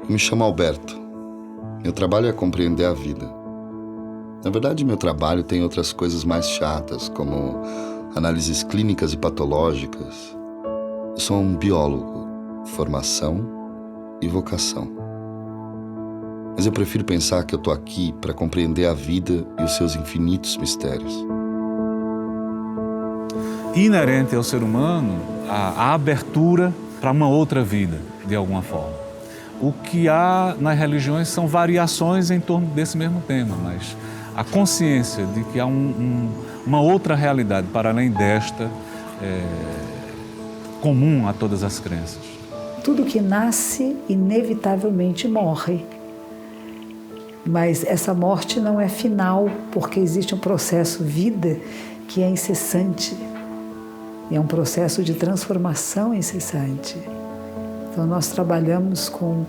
Me chamo Alberto. Meu trabalho é compreender a vida. Na verdade, meu trabalho tem outras coisas mais chatas, como análises clínicas e patológicas. Eu sou um biólogo, formação e vocação. Mas eu prefiro pensar que eu tô aqui para compreender a vida e os seus infinitos mistérios. Inerente ao ser humano a abertura para uma outra vida, de alguma forma. O que há nas religiões são variações em torno desse mesmo tema, mas a consciência de que há uma outra realidade para além desta é comum a todas as crenças. Tudo que nasce inevitavelmente morre. Mas essa morte não é final, porque existe um processo vida que é incessante. E é um processo de transformação incessante. Então nós trabalhamos com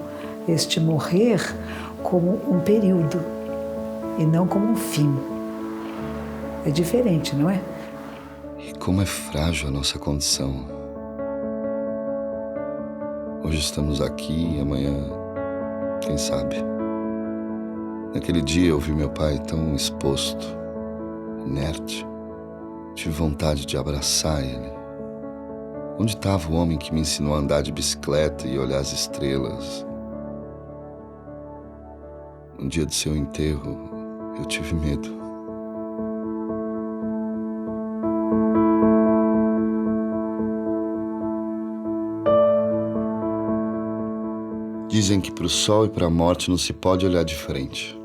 este morrer como um período e não como um fim. É diferente, não é? E como é frágil a nossa condição. Hoje estamos aqui e amanhã, quem sabe? Naquele dia eu vi meu pai tão exposto, inerte. Tive vontade de abraçar ele. Onde estava o homem que me ensinou a andar de bicicleta e olhar as estrelas? No dia do seu enterro, eu tive medo. Dizem que para o sol e para a morte não se pode olhar de frente.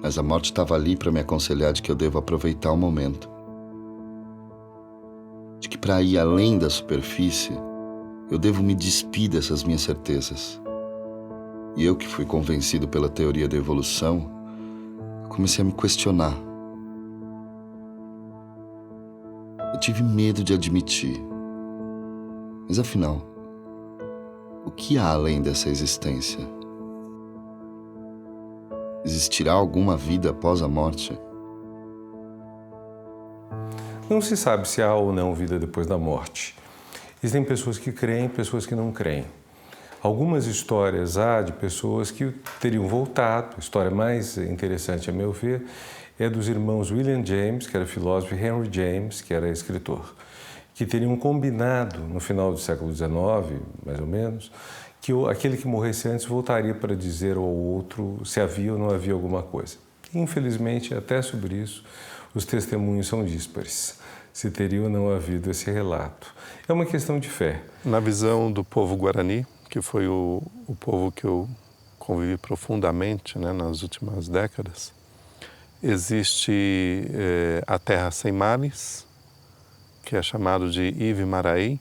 Mas a morte estava ali para me aconselhar de que eu devo aproveitar o momento. De que para ir além da superfície, eu devo me despir dessas minhas certezas. E eu que fui convencido pela teoria da evolução, comecei a me questionar. Eu tive medo de admitir. Mas afinal, o que há além dessa existência? Existirá alguma vida após a morte? Não se sabe se há ou não vida depois da morte. Existem pessoas que creem, pessoas que não creem. Algumas histórias há de pessoas que teriam voltado. A história mais interessante, a meu ver, é dos irmãos William James, que era filósofo, e Henry James, que era escritor, que teriam combinado no final do século XIX, mais ou menos, que aquele que morresse antes voltaria para dizer ao outro se havia ou não havia alguma coisa. Infelizmente, até sobre isso, os testemunhos são díspares, se teria ou não havido esse relato. É uma questão de fé. Na visão do povo Guarani, que foi o povo que eu convivi profundamente, né, nas últimas décadas, existe a terra sem males, que é chamado de Ive Maraí,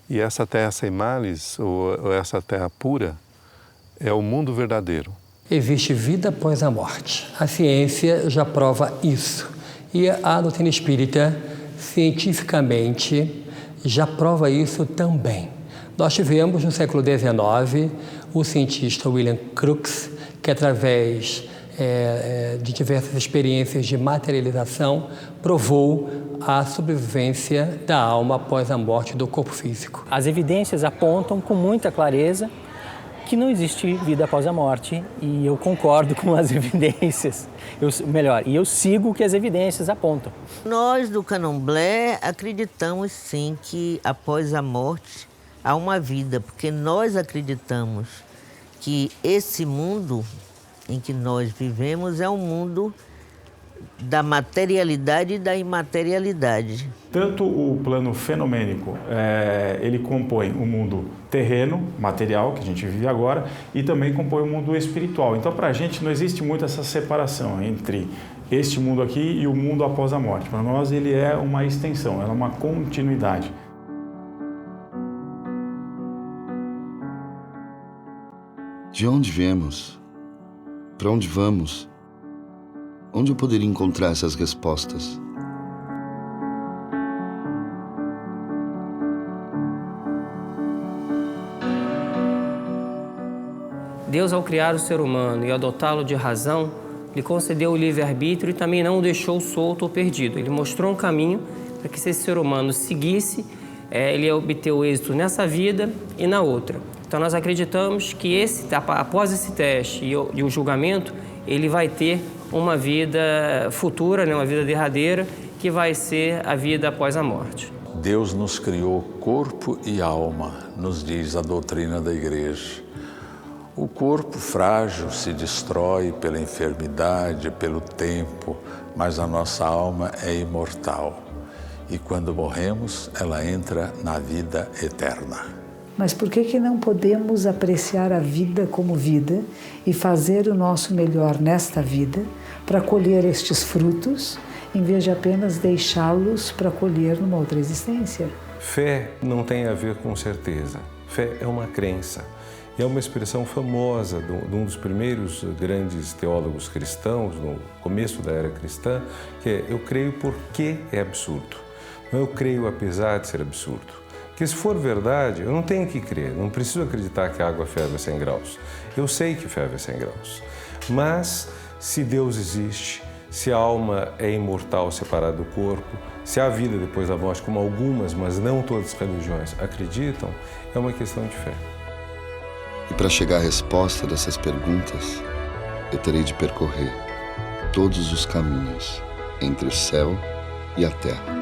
e essa terra sem males, ou essa terra pura, é o mundo verdadeiro. Existe vida após a morte. A ciência já prova isso. E a doutrina espírita, cientificamente, já prova isso também. Nós tivemos, no século XIX, o cientista William Crookes, que através de diversas experiências de materialização, provou a sobrevivência da alma após a morte do corpo físico. As evidências apontam com muita clareza que não existe vida após a morte, e eu concordo com as evidências. Eu sigo o que as evidências apontam. Nós do Candomblé acreditamos sim que após a morte há uma vida, porque nós acreditamos que esse mundo em que nós vivemos é um mundo da materialidade e da imaterialidade. Tanto o plano fenomênico, ele compõe o mundo terreno, material, que a gente vive agora, e também compõe o mundo espiritual. Então, para a gente, não existe muito essa separação entre este mundo aqui e o mundo após a morte. Para nós, ele é uma extensão, é uma continuidade. De onde viemos? Para onde vamos? Onde eu poderia encontrar essas respostas? Deus, ao criar o ser humano e adotá-lo de razão, lhe concedeu o livre-arbítrio e também não o deixou solto ou perdido. Ele mostrou um caminho para que esse ser humano seguisse ele obter o êxito nessa vida e na outra. Então nós acreditamos que após esse teste e o julgamento, ele vai ter uma vida futura, né, uma vida derradeira, que vai ser a vida após a morte. Deus nos criou corpo e alma, nos diz a doutrina da Igreja. O corpo frágil se destrói pela enfermidade, pelo tempo, mas a nossa alma é imortal. E quando morremos, ela entra na vida eterna. Mas por que não podemos apreciar a vida como vida e fazer o nosso melhor nesta vida para colher estes frutos, em vez de apenas deixá-los para colher numa outra existência? Fé não tem a ver com certeza. Fé é uma crença. E é uma expressão famosa de um dos primeiros grandes teólogos cristãos, no começo da era cristã, que é: eu creio porque é absurdo. Não eu creio apesar de ser absurdo. Porque se for verdade, eu não tenho que crer, não preciso acreditar que a água ferve a 100 graus. Eu sei que ferve a 100 graus. Mas se Deus existe, se a alma é imortal separada do corpo, se há vida depois da morte, como algumas, mas não todas as religiões acreditam, é uma questão de fé. E para chegar à resposta dessas perguntas, eu terei de percorrer todos os caminhos entre o céu e a terra.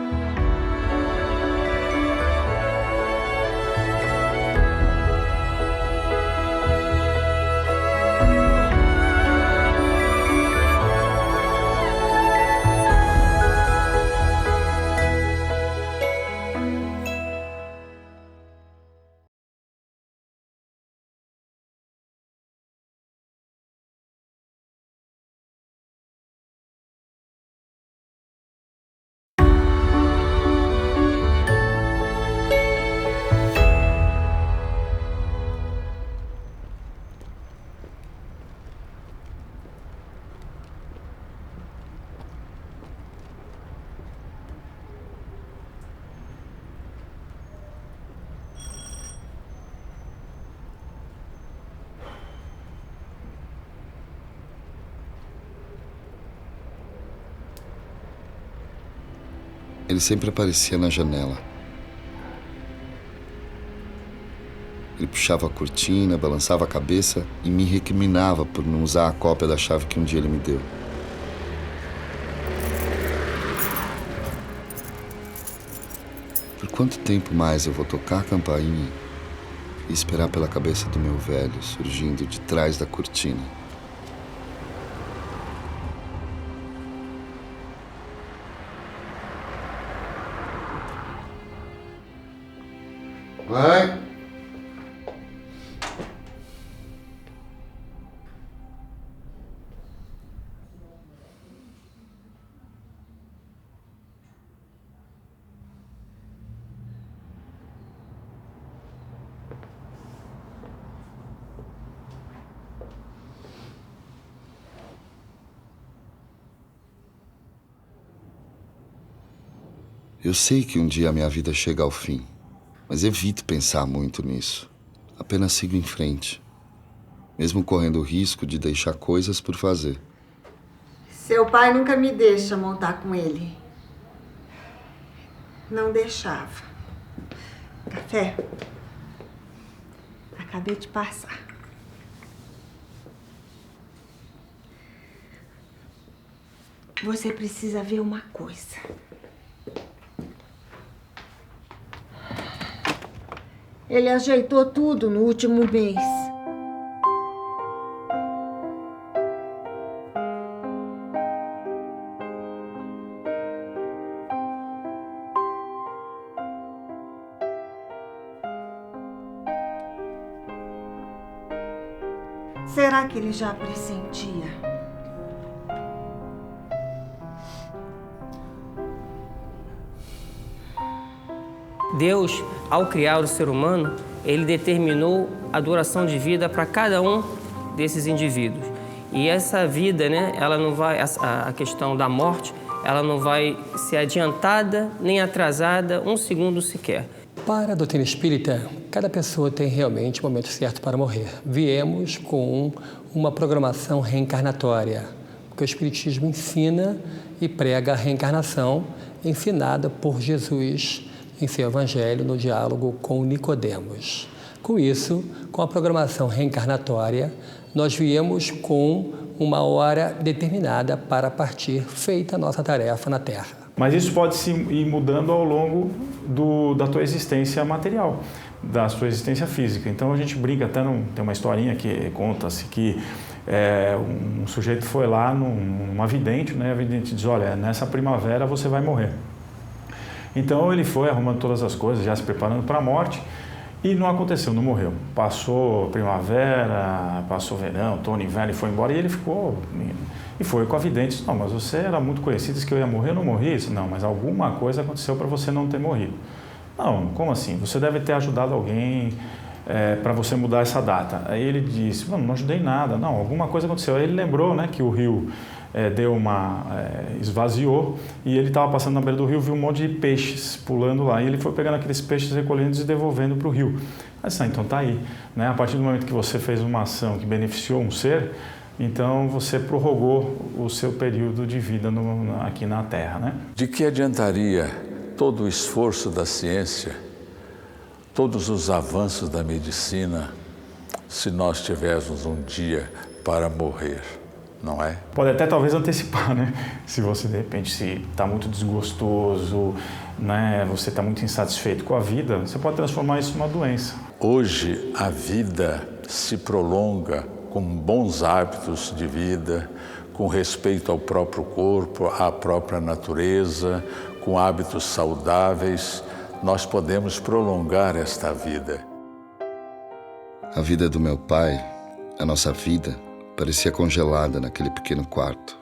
Ele sempre aparecia na janela. Ele puxava a cortina, balançava a cabeça e me recriminava por não usar a cópia da chave que um dia ele me deu. Por quanto tempo mais eu vou tocar a campainha e esperar pela cabeça do meu velho surgindo de trás da cortina? Vai! Eu sei que um dia a minha vida chega ao fim, mas evito pensar muito nisso. Apenas sigo em frente, mesmo correndo o risco de deixar coisas por fazer. Seu pai nunca me deixa montar com ele. Não deixava. Café? Acabei de passar. Você precisa ver uma coisa. Ele ajeitou tudo no último mês. Será que ele já pressentia? Deus, ao criar o ser humano, ele determinou a duração de vida para cada um desses indivíduos. E essa vida, né, ela não vai, a questão da morte, ela não vai ser adiantada nem atrasada um segundo sequer. Para a doutrina espírita, cada pessoa tem realmente o momento certo para morrer. Viemos com uma programação reencarnatória, porque o Espiritismo ensina e prega a reencarnação ensinada por Jesus em seu Evangelho no diálogo com Nicodemos. Com isso, com a programação reencarnatória, nós viemos com uma hora determinada para partir, feita a nossa tarefa na Terra. Mas isso pode se ir mudando ao longo da tua existência material, da sua existência física. Então a gente brinca, até tem uma historinha que conta-se que um sujeito foi lá numa vidente, né? A vidente diz, olha, nessa primavera você vai morrer. Então ele foi arrumando todas as coisas, já se preparando para a morte, e não aconteceu, não morreu. Passou primavera, passou verão, outono, inverno e foi embora, e ele ficou... E foi com a vidente, disse, não, mas você era muito conhecido, disse que eu ia morrer, eu não morri? Isso, não, mas alguma coisa aconteceu para você não ter morrido. Não, como assim? Você deve ter ajudado alguém para você mudar essa data. Aí ele disse, não ajudei nada, não, alguma coisa aconteceu. Aí ele lembrou, né, que o rio esvaziou, e ele estava passando na beira do rio, viu um monte de peixes pulando lá, e ele foi pegando aqueles peixes, recolhendo e devolvendo para o rio. Mas então tá aí, né? A partir do momento que você fez uma ação que beneficiou um ser, então você prorrogou o seu período de vida aqui na Terra, né? De que adiantaria todo o esforço da ciência, todos os avanços da medicina, se nós tivéssemos um dia para morrer, não é? Pode até talvez antecipar, né? Se você de repente está muito desgostoso, né? Você está muito insatisfeito com a vida, você pode transformar isso numa doença. Hoje a vida se prolonga com bons hábitos de vida, com respeito ao próprio corpo, à própria natureza, com hábitos saudáveis, nós podemos prolongar esta vida. A vida do meu pai, a nossa vida, parecia congelada naquele pequeno quarto.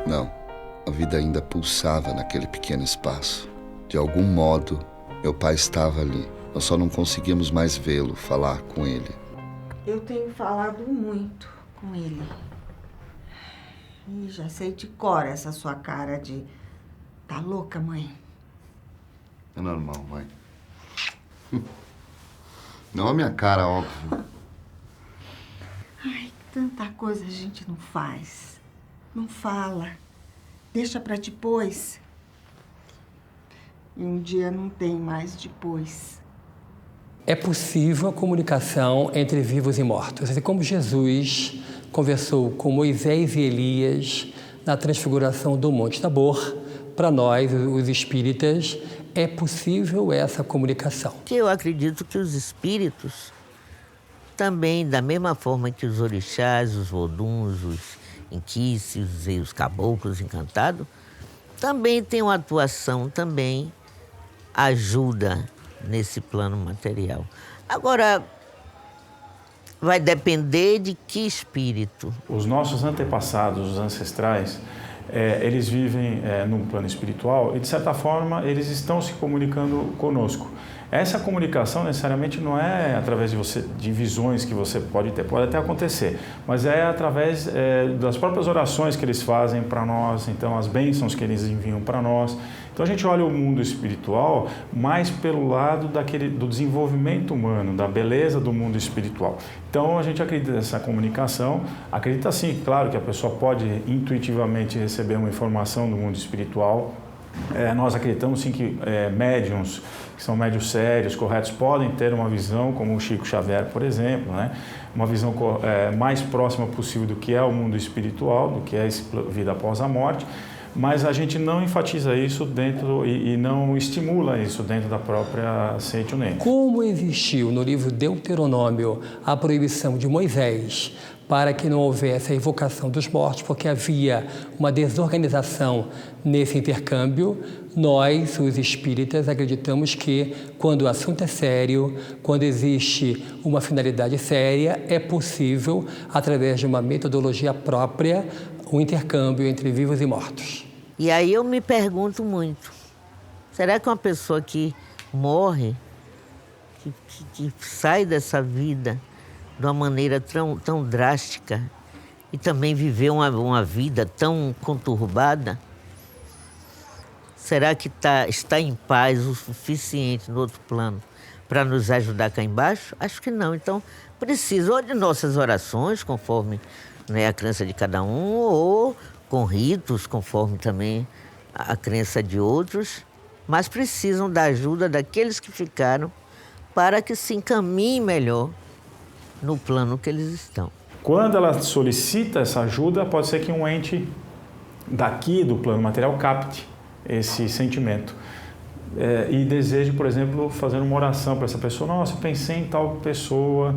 Não, a vida ainda pulsava naquele pequeno espaço. De algum modo, meu pai estava ali. Nós só não conseguíamos mais vê-lo, falar com ele. Eu tenho falado muito com ele. E já sei de cor essa sua cara de... Tá louca, mãe? É normal, mãe. Não a minha cara, óbvio. Ai, tanta coisa a gente não faz. Não fala. Deixa pra depois. E um dia não tem mais depois. É possível a comunicação entre vivos e mortos. Assim como Jesus conversou com Moisés e Elias na transfiguração do Monte Tabor, para nós, os espíritas, é possível essa comunicação. Eu acredito que os espíritos também, da mesma forma que os orixás, os voduns, os inquícios e os caboclos encantados, também têm uma atuação, também ajuda nesse plano material. Agora, vai depender de que espírito. Os nossos antepassados, os ancestrais, eles vivem num plano espiritual e, de certa forma, eles estão se comunicando conosco. Essa comunicação necessariamente não é através de visões que você pode ter, pode até acontecer, mas é através das próprias orações que eles fazem para nós, então as bênçãos que eles enviam para nós. Então a gente olha o mundo espiritual mais pelo lado do desenvolvimento humano, da beleza do mundo espiritual. Então a gente acredita nessa comunicação, acredita sim, claro que a pessoa pode intuitivamente receber uma informação do mundo espiritual. Nós acreditamos sim que médiuns, que são médiuns sérios, corretos, podem ter uma visão, como o Chico Xavier, por exemplo, né? Uma visão mais próxima possível do que é o mundo espiritual, do que é a vida após a morte, mas a gente não enfatiza isso dentro e não estimula isso dentro da própria Seichunen. Como existiu no livro Deuteronômio a proibição de Moisés para que não houvesse a evocação dos mortos, porque havia uma desorganização nesse intercâmbio, nós, os espíritas, acreditamos que, quando o assunto é sério, quando existe uma finalidade séria, é possível, através de uma metodologia própria, o intercâmbio entre vivos e mortos. E aí eu me pergunto muito, será que uma pessoa que morre, que sai dessa vida de uma maneira tão drástica e também viveu uma vida tão conturbada, será que está em paz o suficiente no outro plano para nos ajudar cá embaixo? Acho que não. Então, precisa ou de nossas orações, conforme, né, a crença de cada um, ou com ritos, conforme também a crença de outros, mas precisam da ajuda daqueles que ficaram para que se encaminhem melhor no plano que eles estão. Quando ela solicita essa ajuda, pode ser que um ente daqui do plano material capte esse sentimento e deseje, por exemplo, fazer uma oração para essa pessoa. Nossa, eu pensei em tal pessoa,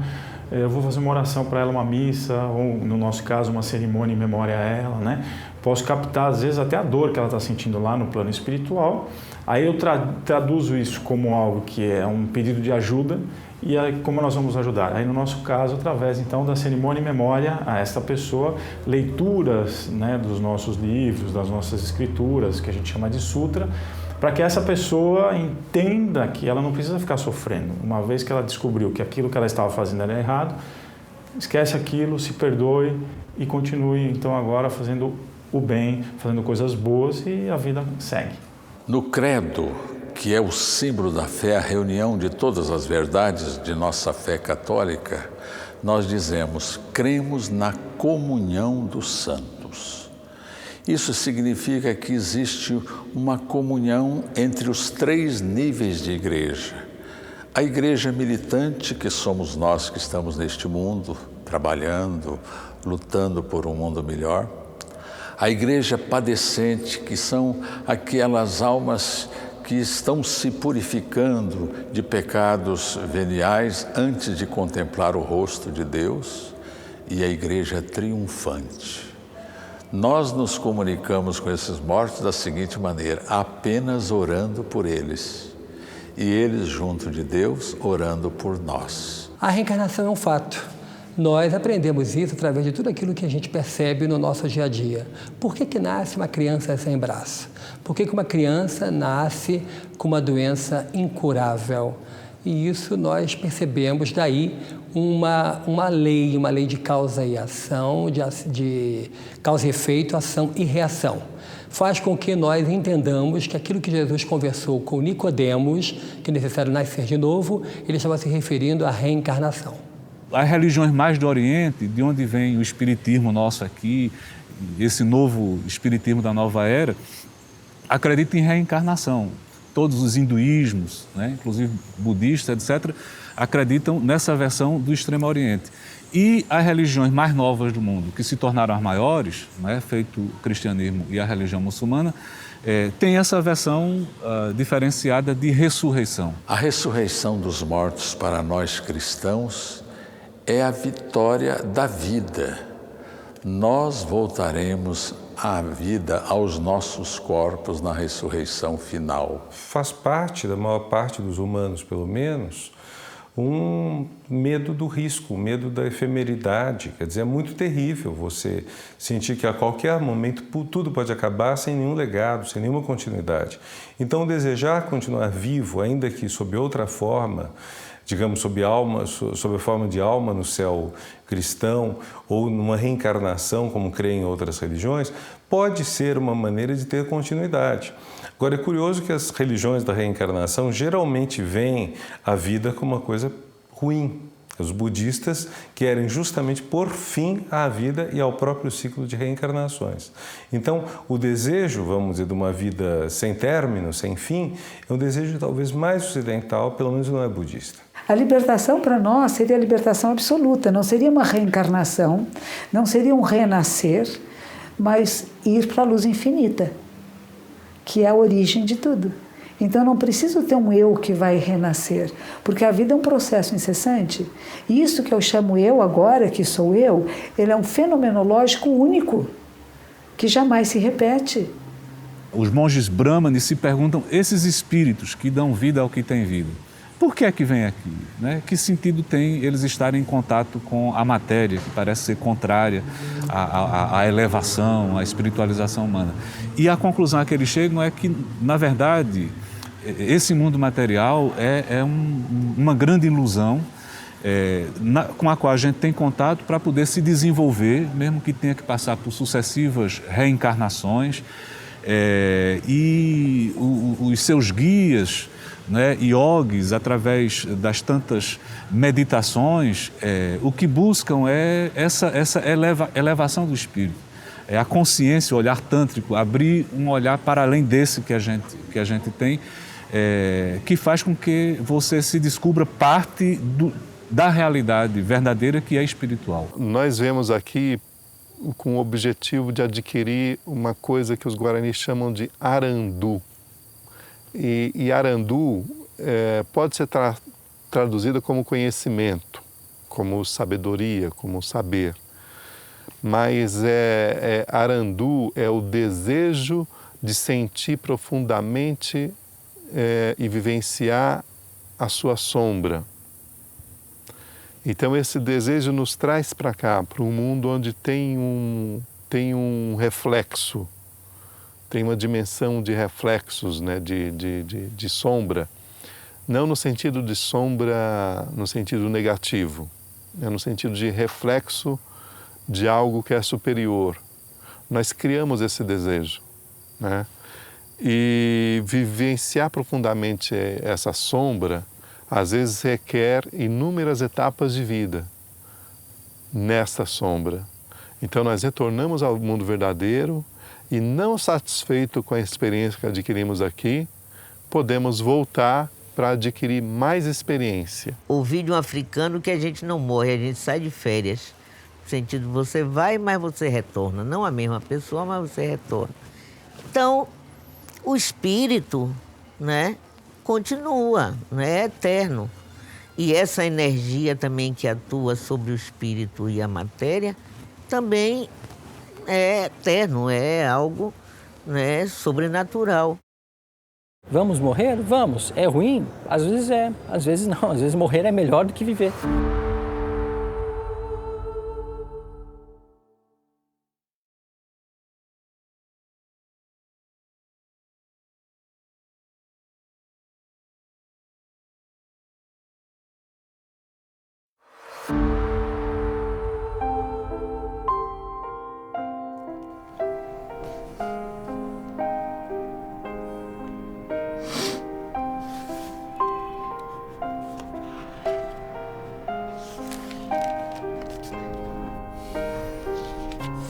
eu vou fazer uma oração para ela, uma missa, ou no nosso caso, uma cerimônia em memória a ela, né? Posso captar, às vezes, até a dor que ela está sentindo lá no plano espiritual. Aí eu traduzo isso como algo que é um pedido de ajuda. E aí, como nós vamos ajudar? Aí, no nosso caso, através, então, da cerimônia em memória a esta pessoa, leituras, né, dos nossos livros, das nossas escrituras, que a gente chama de sutra, para que essa pessoa entenda que ela não precisa ficar sofrendo. Uma vez que ela descobriu que aquilo que ela estava fazendo era errado, esquece aquilo, se perdoe e continue, então, agora fazendo o bem, fazendo coisas boas e a vida segue. No credo, que é o símbolo da fé, a reunião de todas as verdades de nossa fé católica, nós dizemos: cremos na comunhão dos santos. Isso significa que existe uma comunhão entre os 3 níveis de igreja. A igreja militante, que somos nós que estamos neste mundo, trabalhando, lutando por um mundo melhor. A igreja padecente, que são aquelas almas que estão se purificando de pecados veniais antes de contemplar o rosto de Deus, e a igreja triunfante. Nós nos comunicamos com esses mortos da seguinte maneira: apenas orando por eles, e eles junto de Deus orando por nós. A reencarnação é um fato. Nós aprendemos isso através de tudo aquilo que a gente percebe no nosso dia a dia. Por que nasce uma criança sem braço? Por que uma criança nasce com uma doença incurável? E isso nós percebemos daí uma lei de causa e ação, de causa e efeito, ação e reação. Faz com que nós entendamos que aquilo que Jesus conversou com Nicodemos, que é necessário nascer de novo, ele estava se referindo à reencarnação. As religiões mais do Oriente, de onde vem o espiritismo nosso aqui, esse novo espiritismo da nova era, acreditam em reencarnação. Todos os hinduísmos, né, inclusive budistas, etc., acreditam nessa versão do Extremo Oriente. E as religiões mais novas do mundo, que se tornaram as maiores, né, feito o cristianismo e a religião muçulmana, tem essa versão diferenciada de ressurreição. A ressurreição dos mortos para nós cristãos é a vitória da vida. Nós voltaremos à vida, aos nossos corpos na ressurreição final. Faz parte, da maior parte dos humanos, pelo menos, um medo do risco, um medo da efemeridade. Quer dizer, é muito terrível você sentir que a qualquer momento tudo pode acabar sem nenhum legado, sem nenhuma continuidade. Então, desejar continuar vivo, ainda que sob outra forma, digamos, sob a forma de alma no céu cristão ou numa reencarnação, como creem em outras religiões, pode ser uma maneira de ter continuidade. Agora, é curioso que as religiões da reencarnação geralmente veem a vida como uma coisa ruim. Os budistas querem justamente pôr fim à vida e ao próprio ciclo de reencarnações. Então, o desejo, vamos dizer, de uma vida sem término, sem fim, é um desejo talvez mais ocidental, pelo menos não é budista. A libertação para nós seria a libertação absoluta, não seria uma reencarnação, não seria um renascer, mas ir para a luz infinita, que é a origem de tudo. Então, não preciso ter um eu que vai renascer, porque a vida é um processo incessante. E isso que eu chamo eu agora, que sou eu, ele é um fenomenológico único, que jamais se repete. Os monges brahmanes se perguntam, esses espíritos que dão vida ao que tem vida, por que é que vem aqui? Né? Que sentido tem eles estarem em contato com a matéria, que parece ser contrária à elevação, à espiritualização humana? E a conclusão a que eles chegam é que, na verdade, esse mundo material é uma grande ilusão com a qual a gente tem contato para poder se desenvolver, mesmo que tenha que passar por sucessivas reencarnações, e os seus guias, né, yogis, através das tantas meditações, o que buscam é essa elevação do espírito. a consciência, o olhar tântrico, abrir um olhar para além desse que a gente tem, que faz com que você se descubra parte da realidade verdadeira que é espiritual. Nós vemos aqui com o objetivo de adquirir uma coisa que os guaranis chamam de arandu. E arandu pode ser traduzida como conhecimento, como sabedoria, como saber. Mas arandu é o desejo de sentir profundamente e vivenciar a sua sombra. Então esse desejo nos traz para cá, para um mundo onde tem um reflexo, tem uma dimensão de reflexos, né, de sombra, não no sentido de sombra, no sentido negativo, no sentido de reflexo de algo que é superior. Nós criamos esse desejo, né? E vivenciar profundamente essa sombra, às vezes requer inúmeras etapas de vida nessa sombra. Então nós retornamos ao mundo verdadeiro e, não satisfeito com a experiência que adquirimos aqui, podemos voltar para adquirir mais experiência. Ouvi de um africano que a gente não morre, a gente sai de férias. No sentido, você vai, mas você retorna. Não a mesma pessoa, mas você retorna. Então, o espírito, né, continua, né, é eterno. E essa energia também que atua sobre o espírito e a matéria também é eterno, é algo, né, sobrenatural. Vamos morrer? Vamos. É ruim? Às vezes é, às vezes não. Às vezes morrer é melhor do que viver.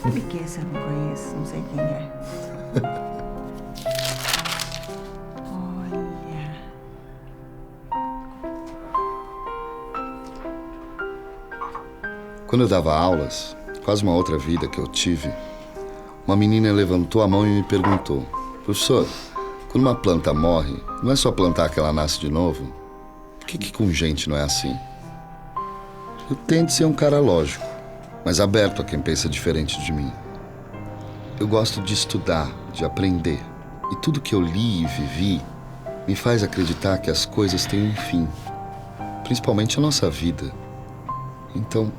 Sabe que esse eu não conheço, não sei quem é. Olha. Quando eu dava aulas, quase uma outra vida que eu tive, uma menina levantou a mão e me perguntou: professor, quando uma planta morre, não é só plantar que ela nasce de novo? Por que com gente não é assim? Eu tento ser um cara lógico, mas aberto a quem pensa diferente de mim. Eu gosto de estudar, de aprender. E tudo que eu li e vivi me faz acreditar que as coisas têm um fim. Principalmente a nossa vida. Então,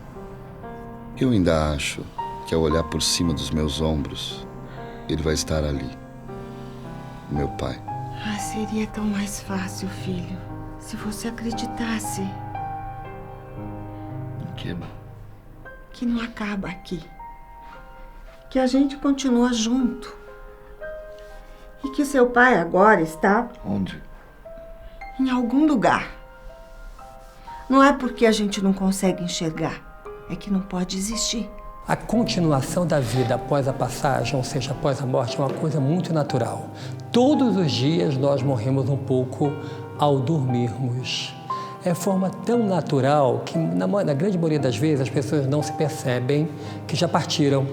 eu ainda acho que ao olhar por cima dos meus ombros, ele vai estar ali. Meu pai. Ah, seria tão mais fácil, filho, se você acreditasse. Em que, mãe? Que não acaba aqui. Que a gente continua junto. E que seu pai agora está... Onde? Em algum lugar. Não é porque a gente não consegue enxergar, é que não pode existir. A continuação da vida após a passagem, ou seja, após a morte, é uma coisa muito natural. Todos os dias nós morremos um pouco ao dormirmos. É forma tão natural que, na grande maioria das vezes, as pessoas não se percebem que já partiram,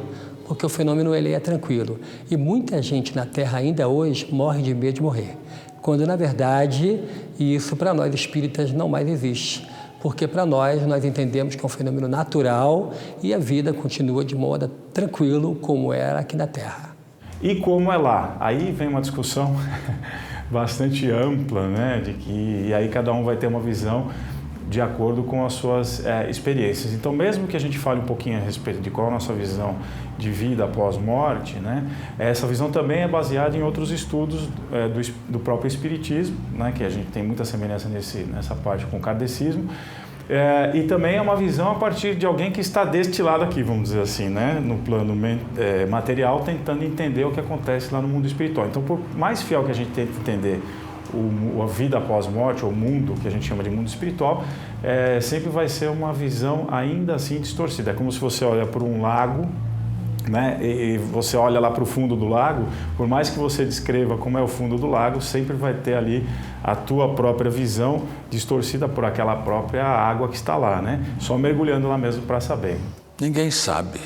porque o fenômeno ele é tranquilo. E muita gente na Terra ainda hoje morre de medo de morrer, quando, na verdade, isso para nós espíritas não mais existe. Porque para nós entendemos que é um fenômeno natural e a vida continua de modo tranquilo como era aqui na Terra. E como é lá? Aí vem uma discussão bastante ampla, né? E aí cada um vai ter uma visão de acordo com as suas experiências. Então, mesmo que a gente fale um pouquinho a respeito de qual é a nossa visão de vida após morte, né? Essa visão também é baseada em outros estudos do próprio Espiritismo, né? Que a gente tem muita semelhança nessa parte com o kardecismo. E também é uma visão a partir de alguém que está deste lado aqui, vamos dizer assim, né? No plano material, tentando entender o que acontece lá no mundo espiritual. Então, por mais fiel que a gente tente entender a vida após morte, ou o mundo que a gente chama de mundo espiritual, sempre vai ser uma visão ainda assim distorcida. É como se você olha por um lago né? E você olha lá para o fundo do lago, por mais que você descreva como é o fundo do lago, sempre vai ter ali a tua própria visão distorcida por aquela própria água que está lá, né? Só mergulhando lá mesmo para saber. Ninguém sabe,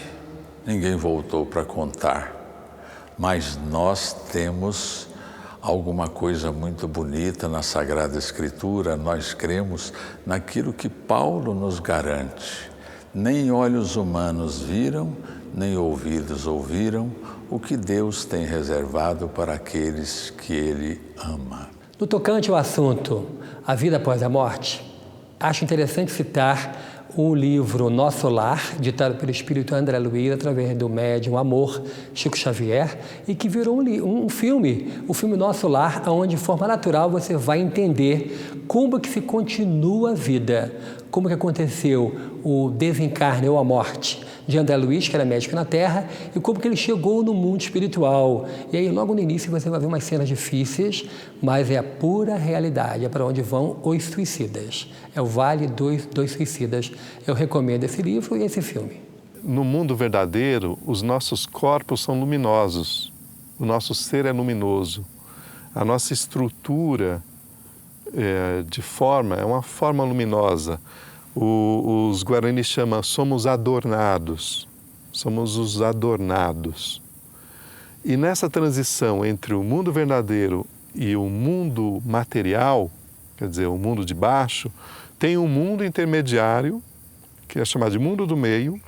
ninguém voltou para contar, mas nós temos alguma coisa muito bonita na Sagrada Escritura. Nós cremos naquilo que Paulo nos garante. Nem olhos humanos viram, nem ouvidos ouviram o que Deus tem reservado para aqueles que Ele ama. No tocante ao assunto A Vida Após a Morte, acho interessante citar o livro Nosso Lar, ditado pelo espírito André Luiz, através do médium Amor Chico Xavier, e que virou um filme, o filme Nosso Lar, onde de forma natural você vai entender como que se continua a vida, como que aconteceu o desencarne ou a morte de André Luiz, que era médico na Terra, e como que ele chegou no mundo espiritual. E aí, logo no início, você vai ver umas cenas difíceis, mas é a pura realidade, é para onde vão os suicidas. É o Vale dos Suicidas. Eu recomendo esse livro e esse filme. No mundo verdadeiro, os nossos corpos são luminosos, o nosso ser é luminoso, a nossa estrutura de forma é uma forma luminosa. Os Guarani chamam, somos adornados, somos os adornados. E nessa transição entre o mundo verdadeiro e o mundo material, quer dizer, o mundo de baixo, tem um mundo intermediário, que é chamado de mundo do meio,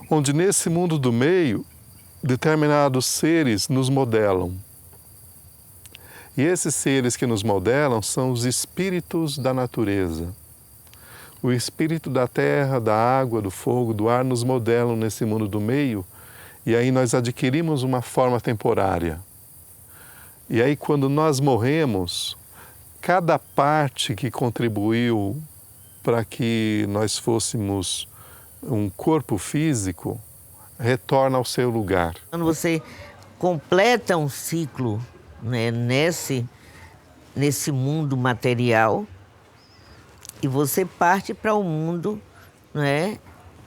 onde nesse mundo do meio, determinados seres nos modelam. E esses seres que nos modelam são os espíritos da natureza. O espírito da terra, da água, do fogo, do ar nos modelam nesse mundo do meio, e aí nós adquirimos uma forma temporária. E aí quando nós morremos, cada parte que contribuiu para que nós fôssemos um corpo físico, retorna ao seu lugar. Quando você completa um ciclo, né, nesse mundo material, e você parte para o mundo, né,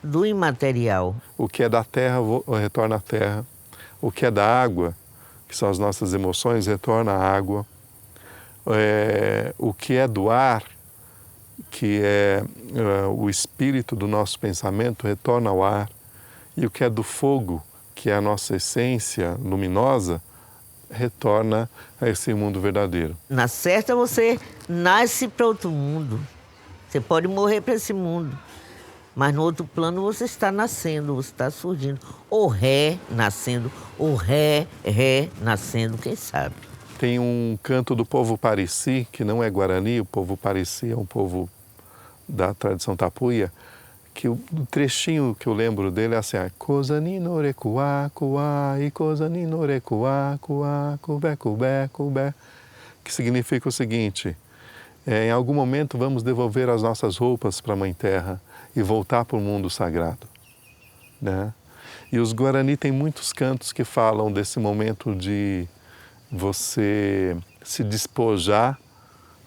do imaterial. O que é da terra retorna à terra. O que é da água, que são as nossas emoções, retorna à água. O que é do ar, que é o espírito do nosso pensamento, retorna ao ar. E o que é do fogo, que é a nossa essência luminosa, retorna a esse mundo verdadeiro. Na certa, você nasce para outro mundo. Você pode morrer para esse mundo, mas no outro plano você está nascendo, você está surgindo. Ou renascendo, ou renascendo, quem sabe. Tem um canto do povo Pareci, que não é Guarani, o povo Pareci é um povo da tradição tapuia, que o trechinho que eu lembro dele é assim: coisa ninorecuá, cuá, e coisa ninorecuá, cuá, cubé, cubé, cubé, que significa o seguinte: em algum momento vamos devolver as nossas roupas para a Mãe Terra e voltar para o mundo sagrado, né? E os Guarani têm muitos cantos que falam desse momento de você se despojar,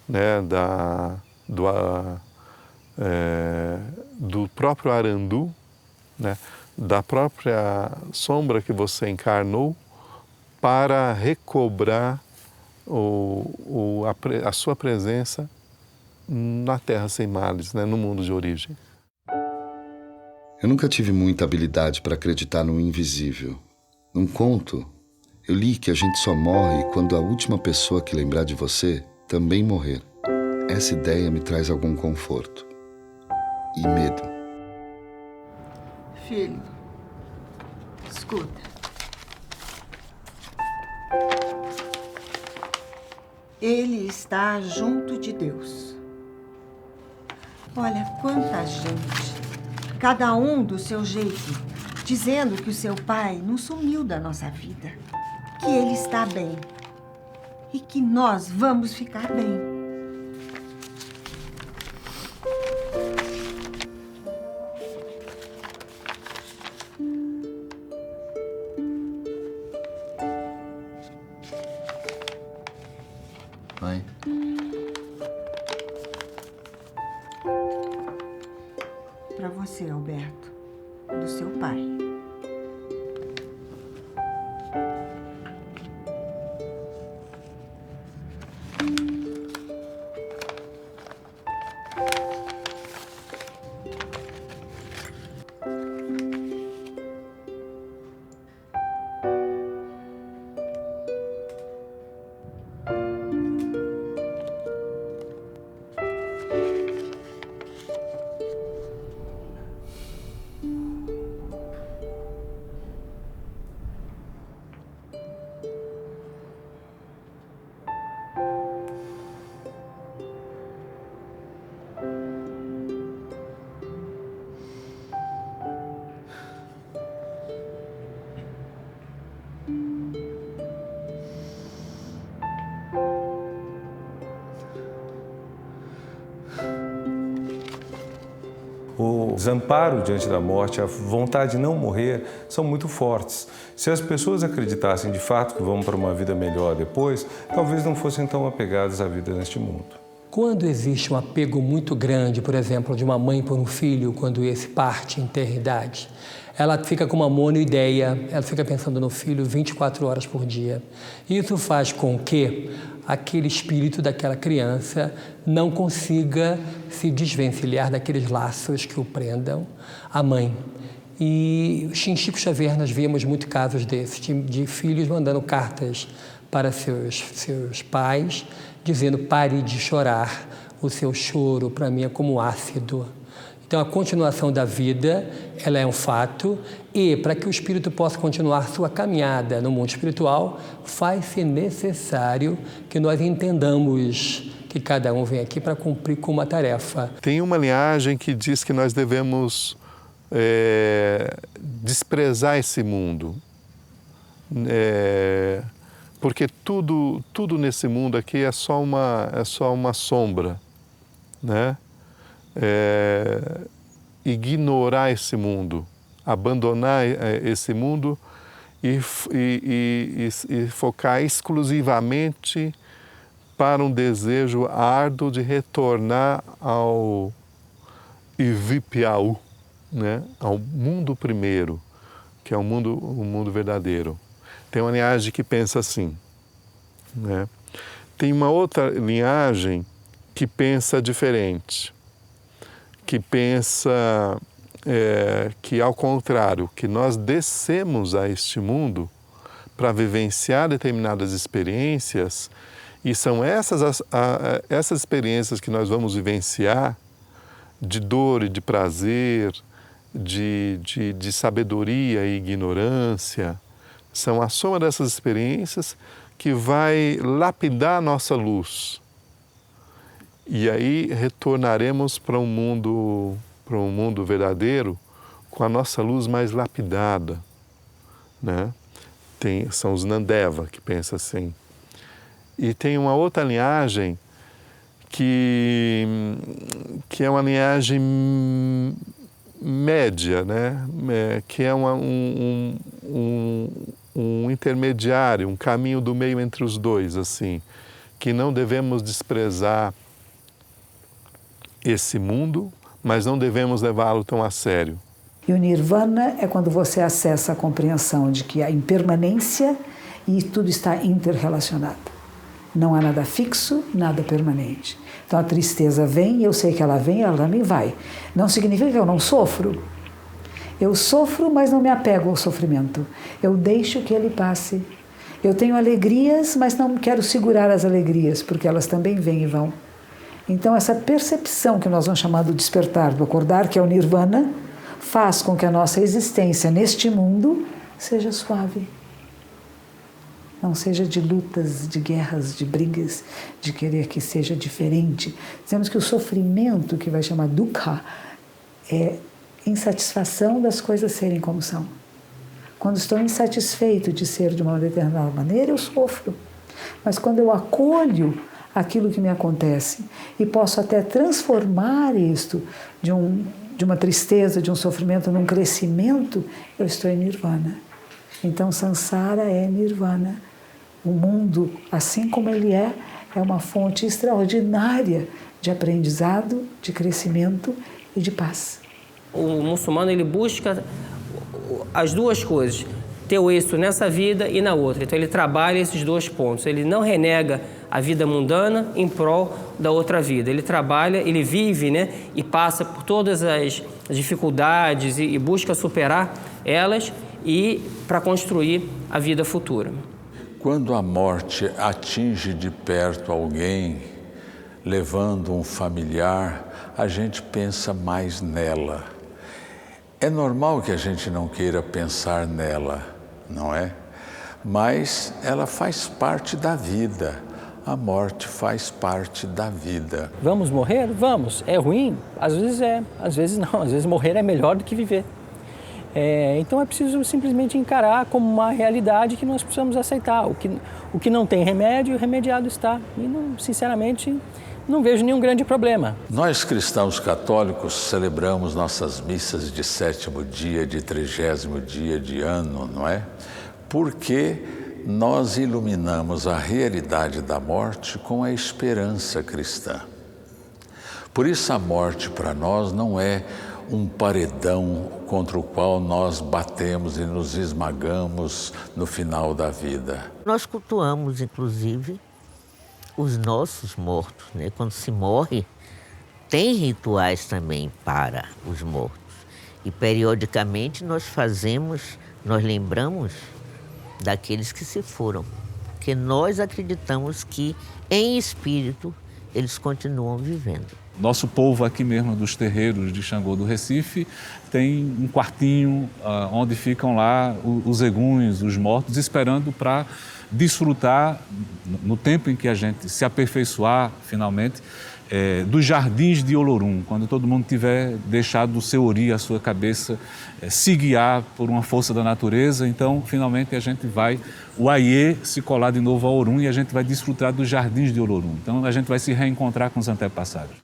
né, do próprio arandu, né, da própria sombra que você encarnou, para recobrar a sua presença na Terra Sem Males, né, no mundo de origem. Eu nunca tive muita habilidade para acreditar no invisível. Num conto, eu li que a gente só morre quando a última pessoa que lembrar de você também morrer. Essa ideia me traz algum conforto e medo. Filho, escuta. Ele está junto de Deus. Olha quanta gente, cada um do seu jeito, dizendo que o seu pai não sumiu da nossa vida, que ele está bem e que nós vamos ficar bem. Mãe. Para você, Alberto, do seu pai. o desamparo diante da morte, a vontade de não morrer são muito fortes. Se as pessoas acreditassem de fato que vão para uma vida melhor depois, talvez não fossem tão apegadas à vida neste mundo. Quando existe um apego muito grande, por exemplo, de uma mãe por um filho, quando esse parte em eternidade, ela fica com uma monoideia, ela fica pensando no filho 24 horas por dia. Isso faz com que aquele espírito daquela criança não consiga se desvencilhar daqueles laços que o prendam à mãe. E em Chico Xavier nós vemos muitos casos desses, de filhos mandando cartas para seus pais, dizendo: pare de chorar, o seu choro para mim é como ácido. Então a continuação da vida, ela é um fato, e para que o espírito possa continuar sua caminhada no mundo espiritual, faz-se necessário que nós entendamos que cada um vem aqui para cumprir com uma tarefa. Tem uma linhagem que diz que nós devemos desprezar esse mundo, porque tudo nesse mundo aqui é só uma sombra, né? Ignorar esse mundo, abandonar esse mundo e focar exclusivamente para um desejo árduo de retornar ao Ivipiau, né? Ao mundo primeiro, que é o mundo verdadeiro. Tem uma linhagem que pensa assim, né? Tem uma outra linhagem que pensa diferente, que pensa que, ao contrário, que nós descemos a este mundo para vivenciar determinadas experiências, e são essas experiências que nós vamos vivenciar, de dor e de prazer, de sabedoria e ignorância, são a soma dessas experiências que vai lapidar a nossa luz. E aí retornaremos para um mundo verdadeiro com a nossa luz mais lapidada, né? São os Nandeva que pensam assim. E tem uma outra linhagem que é uma linhagem média, né? Que é um intermediário, um caminho do meio entre os dois, assim, que não devemos desprezar esse mundo, mas não devemos levá-lo tão a sério. E o Nirvana é quando você acessa a compreensão de que há impermanência e tudo está interrelacionado. Não há nada fixo, nada permanente. Então a tristeza vem, eu sei que ela vem, ela também vai. Não significa que eu não sofro. Eu sofro, mas não me apego ao sofrimento. Eu deixo que ele passe. Eu tenho alegrias, mas não quero segurar as alegrias, porque elas também vêm e vão. Então essa percepção que nós vamos chamar do despertar, do acordar, que é o Nirvana, faz com que a nossa existência neste mundo seja suave. Não seja de lutas, de guerras, de brigas, de querer que seja diferente. Dizemos que o sofrimento, que vai chamar dukkha, é insatisfação das coisas serem como são. Quando estou insatisfeito de ser de uma determinada maneira, eu sofro. Mas quando eu acolho aquilo que me acontece e posso até transformar isto de uma tristeza, de um sofrimento, num crescimento, eu estou em Nirvana. Então, Sansara é Nirvana. O mundo, assim como ele é uma fonte extraordinária de aprendizado, de crescimento e de paz. O muçulmano, ele busca as duas coisas, ter o êxito nessa vida e na outra. Então, ele trabalha esses dois pontos. Ele não renega a vida mundana em prol da outra vida. Ele trabalha, ele vive, né, e passa por todas as dificuldades e busca superar elas e para construir a vida futura. Quando a morte atinge de perto alguém, levando um familiar, a gente pensa mais nela. É normal que a gente não queira pensar nela, não é? Mas ela faz parte da vida. A morte faz parte da vida. Vamos morrer? Vamos. É ruim? Às vezes é, às vezes não. Às vezes morrer é melhor do que viver. Então é preciso simplesmente encarar como uma realidade que nós precisamos aceitar. O que não tem remédio, remediado está. E, sinceramente, não vejo nenhum grande problema. Nós cristãos católicos celebramos nossas missas de 7º dia, de 30º dia de ano, não é? Porque nós iluminamos a realidade da morte com a esperança cristã. Por isso a morte para nós não é um paredão contra o qual nós batemos e nos esmagamos no final da vida. Nós cultuamos, inclusive, os nossos mortos, né? Quando se morre, tem rituais também para os mortos. E periodicamente nós lembramos daqueles que se foram. Porque nós acreditamos que, em espírito, eles continuam vivendo. Nosso povo aqui mesmo dos terreiros de Xangô do Recife tem um quartinho onde ficam lá os eguns, os mortos, esperando para desfrutar, no tempo em que a gente se aperfeiçoar finalmente, dos jardins de Olorum, quando todo mundo tiver deixado o seu ori, a sua cabeça, se guiar por uma força da natureza. Então, finalmente, a gente vai, o Aie, se colar de novo ao Olorum e a gente vai desfrutar dos jardins de Olorum. Então, a gente vai se reencontrar com os antepassados.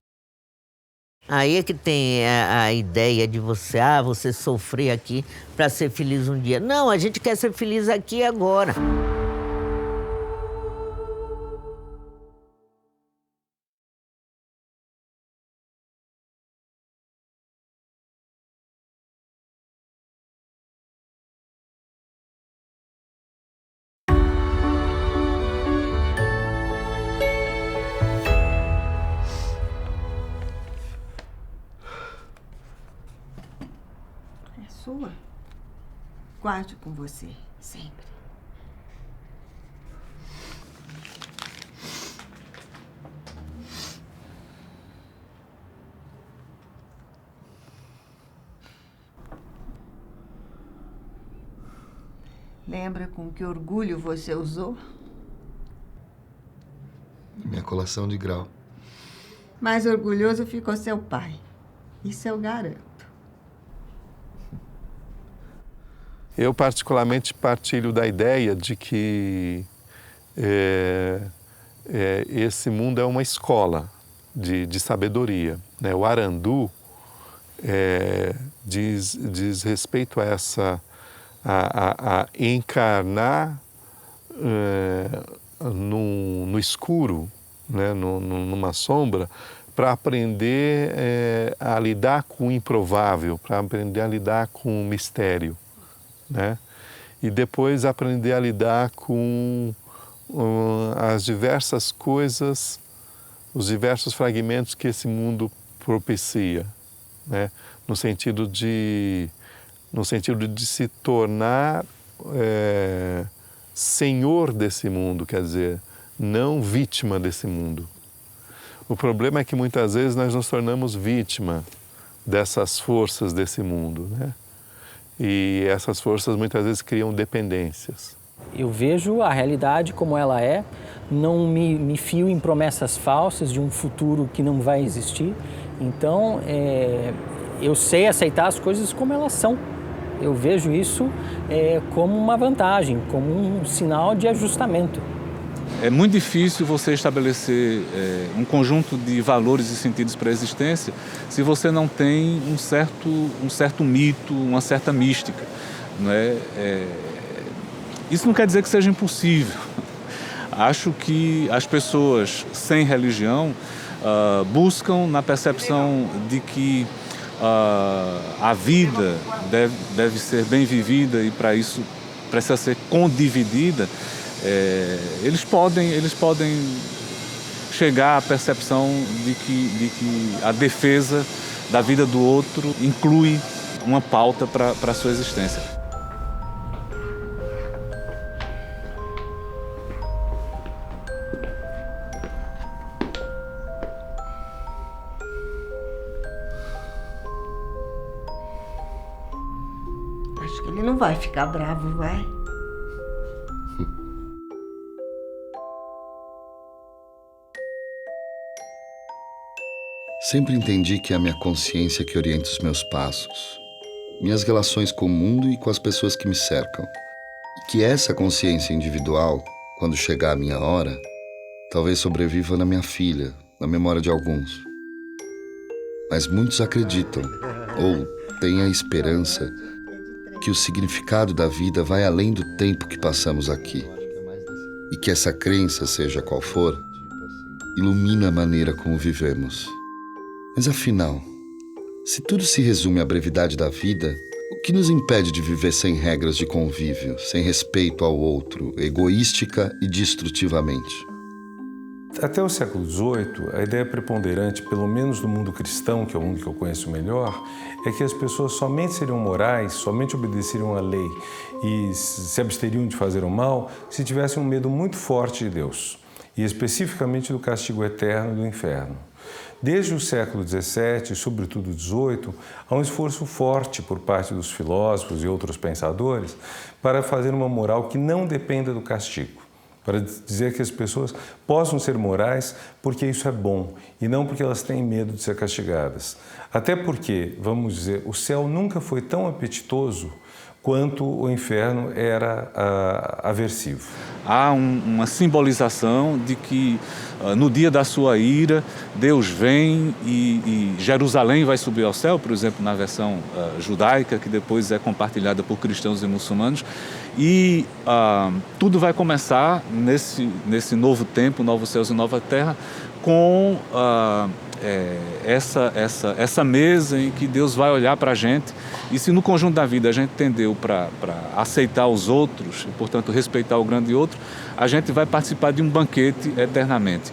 Aí é que tem a ideia de você sofrer aqui para ser feliz um dia. Não, a gente quer ser feliz aqui e agora. Sua? Guarde com você, sempre. Lembra com que orgulho você usou? Minha colação de grau. Mais orgulhoso ficou seu pai. Isso eu garanto. Eu, particularmente, partilho da ideia de que esse mundo é uma escola de sabedoria, né? O Arandu diz respeito a a encarnar no escuro, né? Numa sombra, para aprender a lidar com o improvável, para aprender a lidar com o mistério. Né? E depois aprender a lidar com as diversas coisas, os diversos fragmentos que esse mundo propicia, né? no sentido de se tornar senhor desse mundo, quer dizer, não vítima desse mundo. O problema é que muitas vezes nós nos tornamos vítima dessas forças desse mundo, né? E essas forças muitas vezes criam dependências. Eu vejo a realidade como ela é, não me fio em promessas falsas de um futuro que não vai existir. Então, eu sei aceitar as coisas como elas são. Eu vejo isso como uma vantagem, como um sinal de ajustamento. É muito difícil você estabelecer um conjunto de valores e sentidos para a existência se você não tem um certo mito, uma certa mística. Não é? Isso não quer dizer que seja impossível. Acho que as pessoas sem religião buscam na percepção de que a vida deve ser bem vivida e para isso precisa ser condividida. Eles podem chegar à percepção de que a defesa da vida do outro inclui uma pauta para a sua existência. Acho que ele não vai ficar bravo, vai? Sempre entendi que é a minha consciência que orienta os meus passos, minhas relações com o mundo e com as pessoas que me cercam. E que essa consciência individual, quando chegar a minha hora, talvez sobreviva na minha filha, na memória de alguns. Mas muitos acreditam, ou têm a esperança, que o significado da vida vai além do tempo que passamos aqui. E que essa crença, seja qual for, ilumina a maneira como vivemos. Mas afinal, se tudo se resume à brevidade da vida, o que nos impede de viver sem regras de convívio, sem respeito ao outro, egoística e destrutivamente? Até o século XVIII, a ideia preponderante, pelo menos no mundo cristão, que é o mundo que eu conheço melhor, é que as pessoas somente seriam morais, somente obedeceriam à lei e se absteriam de fazer o mal se tivessem um medo muito forte de Deus, e especificamente do castigo eterno do inferno. Desde o século XVII, e sobretudo XVIII, há um esforço forte por parte dos filósofos e outros pensadores para fazer uma moral que não dependa do castigo, para dizer que as pessoas possam ser morais porque isso é bom e não porque elas têm medo de ser castigadas. Até porque, vamos dizer, o céu nunca foi tão apetitoso quanto o inferno era aversivo. Há uma simbolização de que no dia da sua ira, Deus vem e Jerusalém vai subir ao céu, por exemplo, na versão judaica, que depois é compartilhada por cristãos e muçulmanos, e tudo vai começar nesse novo tempo, novos céus e nova terra, com essa mesa em que Deus vai olhar para a gente, e se no conjunto da vida a gente tendeu para aceitar os outros, e portanto respeitar o grande outro, a gente vai participar de um banquete eternamente.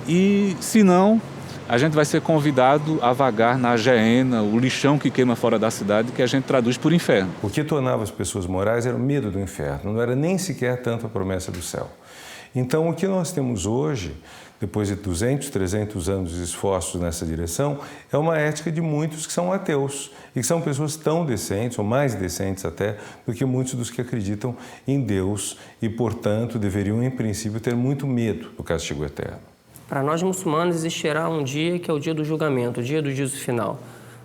E se não, a gente vai ser convidado a vagar na geena, o lixão que queima fora da cidade, que a gente traduz por inferno. O que tornava as pessoas morais era o medo do inferno, não era nem sequer tanto a promessa do céu. Então, o que nós temos hoje, depois de 200, 300 anos de esforços nessa direção, é uma ética de muitos que são ateus e que são pessoas tão decentes, ou mais decentes até, do que muitos dos que acreditam em Deus e, portanto, deveriam, em princípio, ter muito medo do castigo eterno. Para nós muçulmanos existirá um dia que é o dia do julgamento, o dia do juízo final,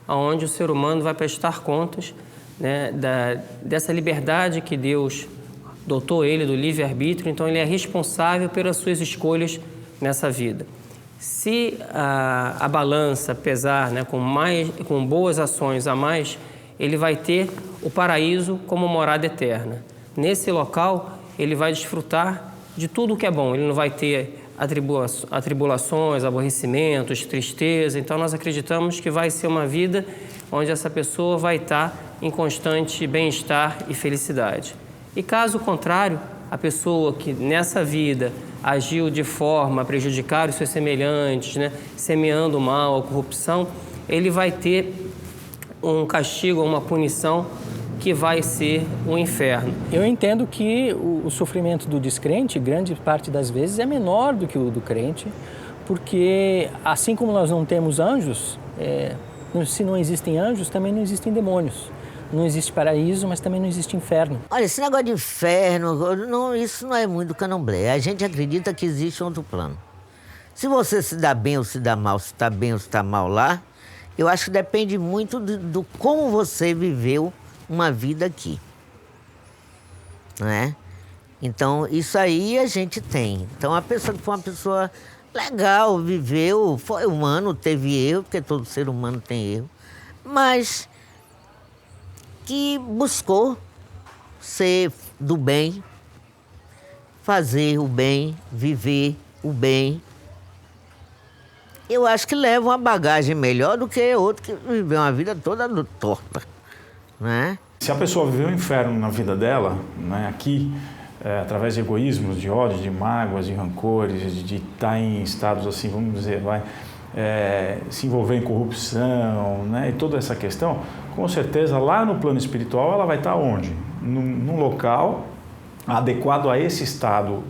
onde o ser humano vai prestar contas, né, dessa liberdade que Deus dotou ele do livre-arbítrio, então ele é responsável pelas suas escolhas nessa vida. Se a balança pesar, né, com boas ações a mais, ele vai ter o paraíso como morada eterna. Nesse local, ele vai desfrutar de tudo o que é bom, ele não vai ter atribulações, aborrecimentos, tristeza. Então, nós acreditamos que vai ser uma vida onde essa pessoa vai estar em constante bem-estar e felicidade. E caso contrário, a pessoa que nessa vida agiu de forma a prejudicar os seus semelhantes, né, semeando o mal, a corrupção, ele vai ter um castigo, uma punição que vai ser o inferno. Eu entendo que o sofrimento do descrente, grande parte das vezes, é menor do que o do crente, porque assim como nós não temos anjos, se não existem anjos, também não existem demônios. Não existe paraíso, mas também não existe inferno. Olha, esse negócio de inferno, isso não é muito do candomblé. A gente acredita que existe outro plano. Se você se dá bem ou se dá mal, se está bem ou se está mal lá, eu acho que depende muito do como você viveu uma vida aqui. Não é? Então, isso aí a gente tem. Então, a pessoa que foi uma pessoa legal, viveu, foi humano, teve erro, porque todo ser humano tem erro, mas que buscou ser do bem, fazer o bem, viver o bem. Eu acho que leva uma bagagem melhor do que outro que viveu uma vida toda torta, né? Se a pessoa viveu o inferno na vida dela, né, aqui, através de egoísmos, de ódio, de mágoas, de rancores, de estar em estados assim, vamos dizer, se envolver em corrupção, né, e toda essa questão, com certeza lá no plano espiritual ela vai estar onde? Num local adequado a esse estado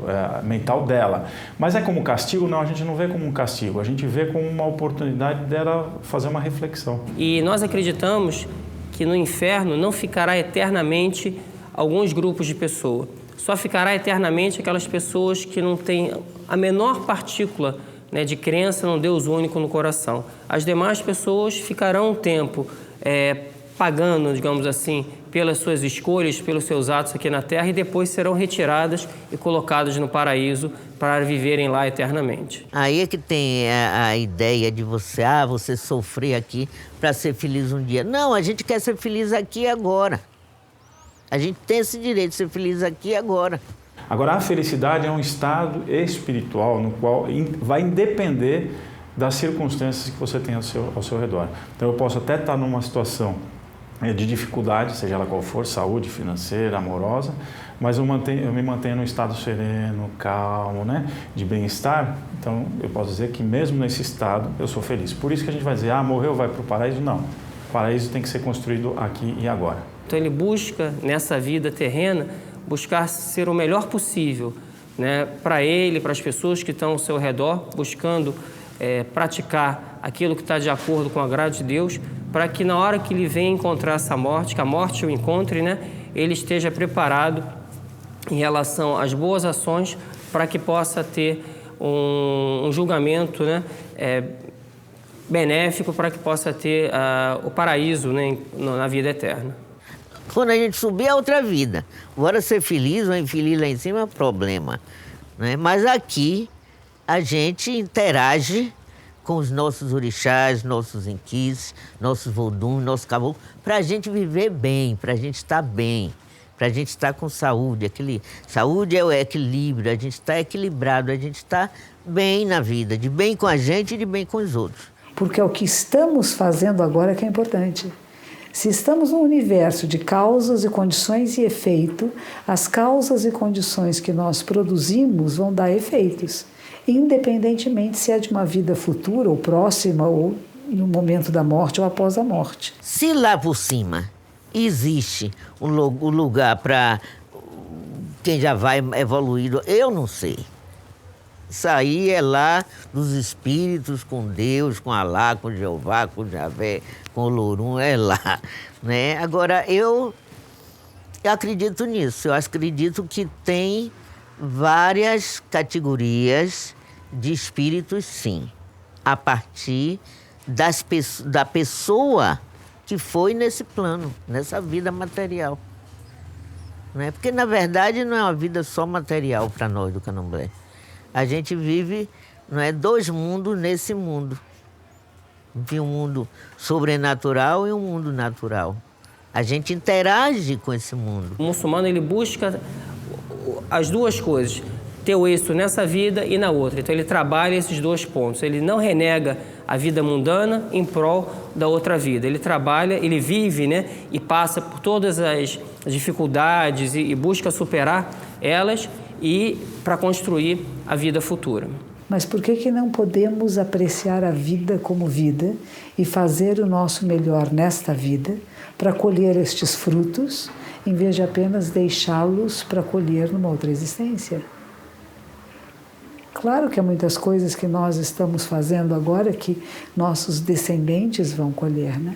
mental dela. Mas é como castigo? Não, a gente não vê como um castigo, a gente vê como uma oportunidade dela fazer uma reflexão. E nós acreditamos que no inferno não ficará eternamente alguns grupos de pessoas. Só ficará eternamente aquelas pessoas que não têm a menor partícula, né, de crença num Deus único no coração. As demais pessoas ficarão um tempo pagando, digamos assim, pelas suas escolhas, pelos seus atos aqui na Terra, e depois serão retiradas e colocadas no paraíso para viverem lá eternamente. Aí é que tem a ideia de você sofrer aqui para ser feliz um dia. Não, a gente quer ser feliz aqui e agora. A gente tem esse direito de ser feliz aqui e agora. Agora, a felicidade é um estado espiritual no qual vai depender das circunstâncias que você tem ao seu redor. Então, eu posso até estar numa situação de dificuldade, seja ela qual for, saúde, financeira, amorosa, mas eu me mantenho num estado sereno, calmo, né, de bem-estar. Então, eu posso dizer que mesmo nesse estado, eu sou feliz. Por isso que a gente vai dizer, morreu, vai para o paraíso. Não, o paraíso tem que ser construído aqui e agora. Então, ele busca, nessa vida terrena, buscar ser o melhor possível, né, para ele, para as pessoas que estão ao seu redor, buscando praticar aquilo que está de acordo com a graça de Deus, para que na hora que ele venha encontrar essa morte, que a morte o encontre, né, ele esteja preparado em relação às boas ações para que possa ter um julgamento, né, benéfico, para que possa ter o paraíso, né, na vida eterna. Quando a gente subir é outra vida. Agora ser feliz ou infeliz lá em cima é um problema, né? Mas aqui a gente interage com os nossos orixás, nossos inquis, nossos vodum, nossos caboclos, para a gente viver bem, para a gente estar bem, para a gente estar com saúde. Saúde é o equilíbrio, a gente está equilibrado, a gente está bem na vida, de bem com a gente e de bem com os outros. Porque é o que estamos fazendo agora que é importante. Se estamos num universo de causas e condições e efeito, as causas e condições que nós produzimos vão dar efeitos, independentemente se é de uma vida futura ou próxima, ou no momento da morte ou após a morte. Se lá por cima existe um lugar para quem já vai evoluído, eu não sei. Isso aí é lá dos espíritos, com Deus, com Alá, com Jeová, com Javé, com o Lorum, é lá, né? Agora, eu acredito nisso. Eu acredito que tem várias categorias de espíritos, sim, a partir da pessoa que foi nesse plano, nessa vida material. Né? Porque, na verdade, não é uma vida só material para nós do Candomblé. A gente vive, não é, dois mundos nesse mundo. Um mundo sobrenatural e um mundo natural. A gente interage com esse mundo. O muçulmano, ele busca as duas coisas, ter o êxito nessa vida e na outra. Então, ele trabalha esses dois pontos. Ele não renega a vida mundana em prol da outra vida. Ele trabalha, ele vive, né, e passa por todas as dificuldades e busca superar elas e para construir a vida futura. Mas por que não podemos apreciar a vida como vida e fazer o nosso melhor nesta vida para colher estes frutos, em vez de apenas deixá-los para colher numa outra existência? Claro que há muitas coisas que nós estamos fazendo agora que nossos descendentes vão colher, né?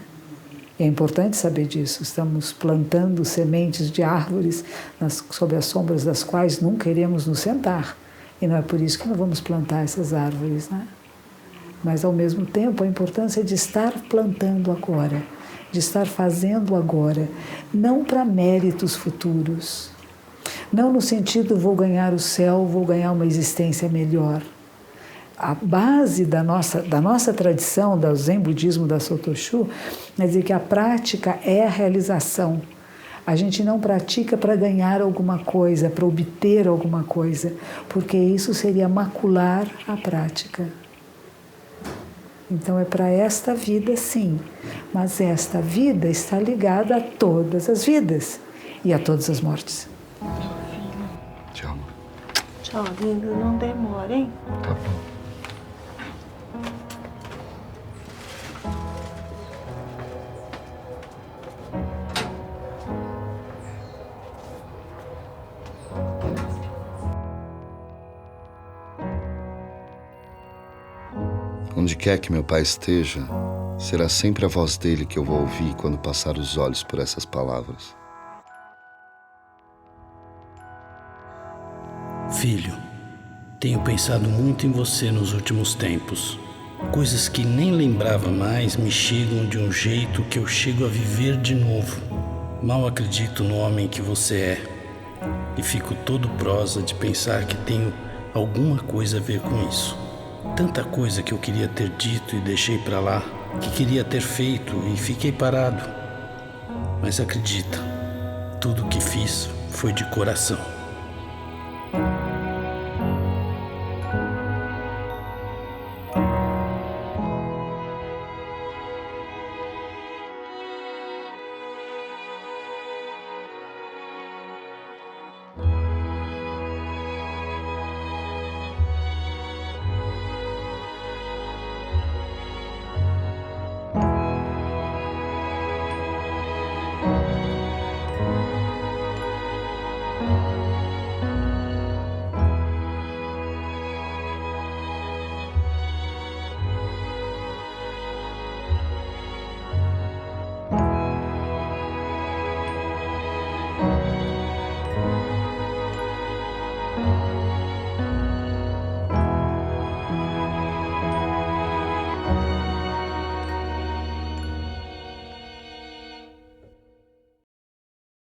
É importante saber disso. Estamos plantando sementes de árvores sob as sombras das quais nunca iremos nos sentar. E não é por isso que não vamos plantar essas árvores, né? Mas, ao mesmo tempo, a importância de estar plantando agora, de estar fazendo agora, não para méritos futuros, não no sentido vou ganhar o céu, vou ganhar uma existência melhor. A base da nossa tradição, do Zen budismo da Sotoshu, é dizer que a prática é a realização. A gente não pratica para ganhar alguma coisa, para obter alguma coisa, porque isso seria macular a prática. Então é para esta vida, sim, mas esta vida está ligada a todas as vidas e a todas as mortes. Tchau. Tchau, linda, não demora, hein? Tá bom. Onde quer que meu pai esteja, será sempre a voz dele que eu vou ouvir quando passar os olhos por essas palavras. Filho, tenho pensado muito em você nos últimos tempos. Coisas que nem lembrava mais me chegam de um jeito que eu chego a viver de novo. Mal acredito no homem que você é. E fico todo prosa de pensar que tenho alguma coisa a ver com isso. Tanta coisa que eu queria ter dito e deixei pra lá, que queria ter feito e fiquei parado. Mas acredita, tudo o que fiz foi de coração.